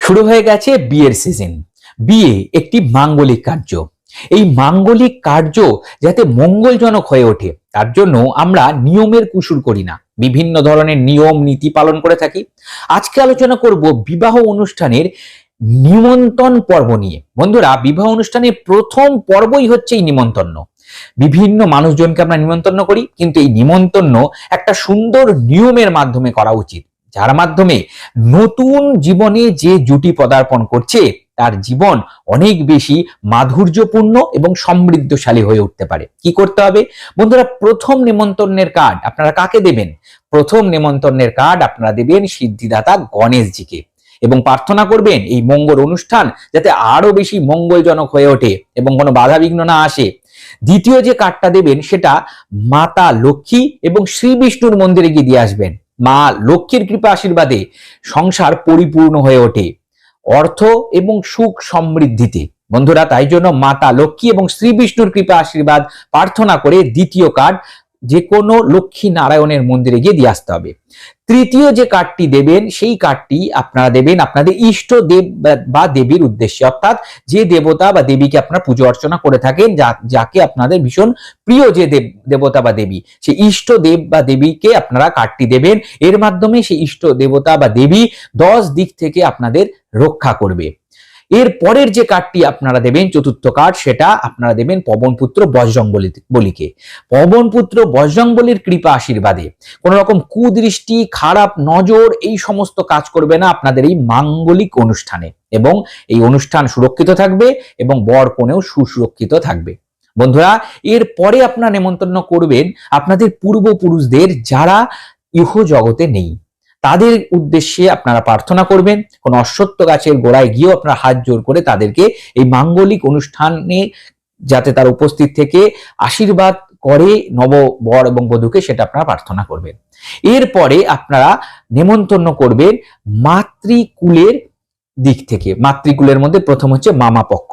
শুরু হয়ে গেছে বিয়ের সিজন। বিয়ে একটি মাঙ্গলিক কার্য। এই মাঙ্গলিক কার্য যাতে মঙ্গলজনক হয়ে ওঠে তার জন্য আমরা নিয়মের কুসুর করি না, বিভিন্ন ধরনের নিয়ম নীতি পালন করে থাকি। আজকে আলোচনা করব বিবাহ অনুষ্ঠানের নিমন্ত্রণ পর্ব নিয়ে। বন্ধুরা, বিবাহ অনুষ্ঠানের প্রথম পর্বই হচ্ছে এই নিমন্ত্রণ। বিভিন্ন মানুষজনকে আমরা নিমন্ত্রণ করি, কিন্তু এই নিমন্ত্রণ একটা সুন্দর নিয়মের মাধ্যমে করা উচিত, যার মাধ্যমে নতুন জীবনে যে জুটি পদার্পণ করছে তার জীবন অনেক বেশি মাধুর্যপূর্ণ এবং সমৃদ্ধশালী হয়ে উঠতে পারে। কি করতে হবে বন্ধুরা? প্রথম নিমন্ত্রণের কার্ড আপনারা কাকে দেবেন? প্রথম নিমন্ত্রণের কার্ড আপনারা দেবেন সিদ্ধিদাতা গণেশজিকে এবং প্রার্থনা করবেন এই মঙ্গল অনুষ্ঠান যাতে আরো বেশি মঙ্গলজনক হয়ে ওঠে এবং কোনো বাধা বিঘ্ন না আসে। দ্বিতীয় যে কার্ডটা দেবেন সেটা মাতা লক্ষ্মী এবং শ্রী বিষ্ণুর মন্দিরে গিয়ে দিয়ে আসবেন। মা লক্ষ্মীর কৃপা আশীর্বাদে সংসার পরিপূর্ণ হয়ে ওঠে অর্থ এবং সুখ সমৃদ্ধিতে। বন্ধুরা, তাই জন্য মাতা লক্ষ্মী এবং শ্রী বিষ্ণুর কৃপা আশীর্বাদ প্রার্থনা করে দ্বিতীয় কার্ড যে কোনো লক্ষ্মী নারায়ণের মন্দিরে গিয়ে দিয়ে আসতে হবে। তৃতীয় যে কার্ডটি দেবেন সেই কার্ডটি আপনারা দেবেন আপনাদের ইষ্ট দেব বা দেবীর উদ্দেশ্যে, অর্থাৎ যে দেবতা বা দেবীকে আপনারা পুজো অর্চনা করে থাকেন, যাকে আপনাদের ভীষণ প্রিয় যে দেবতা বা দেবী, সেই ইষ্ট দেব বা দেবীকে আপনারা কার্ডটি দেবেন। এর মাধ্যমে সেই ইষ্ট দেবতা বা দেবী 10 দিক থেকে আপনাদের রক্ষা করবে। এর পরের যে কার্ডটি আপনারা দেবেন, চতুর্থ কার্ড, সেটা আপনারা দেবেন পবনপুত্র বজরংবলীকে। পবনপুত্র বজরংবলীর কৃপা আশীর্বাদে কোনো রকম কুদৃষ্টি, খারাপ নজর এই সমস্ত কাজ করবে না আপনাদের এই মাঙ্গলিক অনুষ্ঠানে, এবং এই অনুষ্ঠান সুরক্ষিত থাকবে এবং বর কনেও সুসুরক্ষিত থাকবে। বন্ধুরা, এর পরে আপনারা নিমন্ত্রণ করবেন আপনাদের পূর্বপুরুষদের যারা ইহ জগতে নেই, তাদের উদ্দেশ্যে আপনারা প্রার্থনা করবেন। কোন অশ্বত্থ গাছের গোড়ায় গিয়েও আপনারা হাত জোর করে তাদেরকে এই মাঙ্গলিক অনুষ্ঠানে যাতে তার উপস্থিত থেকে আশীর্বাদ করে নব বর এবং বধূকে, সেটা আপনারা প্রার্থনা করবেন। এরপরে আপনারা নেমন্তন্ন করবেন মাতৃকুলের দিক থেকে। মাতৃকুলের মধ্যে প্রথম হচ্ছে মামা পক্ষ।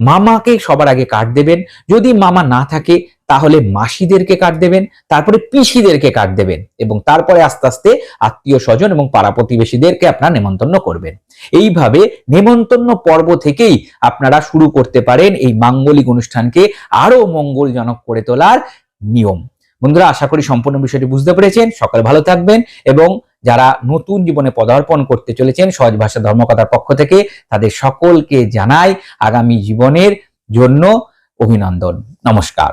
মামাকে সবার আগে কার্ড দেবেন। যদি মামা না থাকে তাহলে মাসিদেরকে কার্ড দেবেন, তারপরে পিসিদেরকে কার্ড দেবেন, এবং তারপরে আস্তে আস্তে আত্মীয় স্বজন এবং পাড়া প্রতিবেশীদেরকে আপনারা নেমন্তন্ন করবেন। এইভাবে নেমন্তন্ন পর্ব থেকেই আপনারা শুরু করতে পারেন এই মাঙ্গলিক অনুষ্ঠানকে আরো মঙ্গলজনক করে তোলার নিয়ম। বন্ধুরা, আশা করি সম্পূর্ণ বিষয়টি বুঝতে পেরেছেন। সকালে ভালো থাকবেন, এবং যারা নতুন জীবনে পদার্পণ করতে চলেছেন সহজ ভাষা ধর্মকথার পক্ষ থেকে, তাদের সকলকে জানাই আগামী জীবনের জন্য অভিনন্দন। নমস্কার।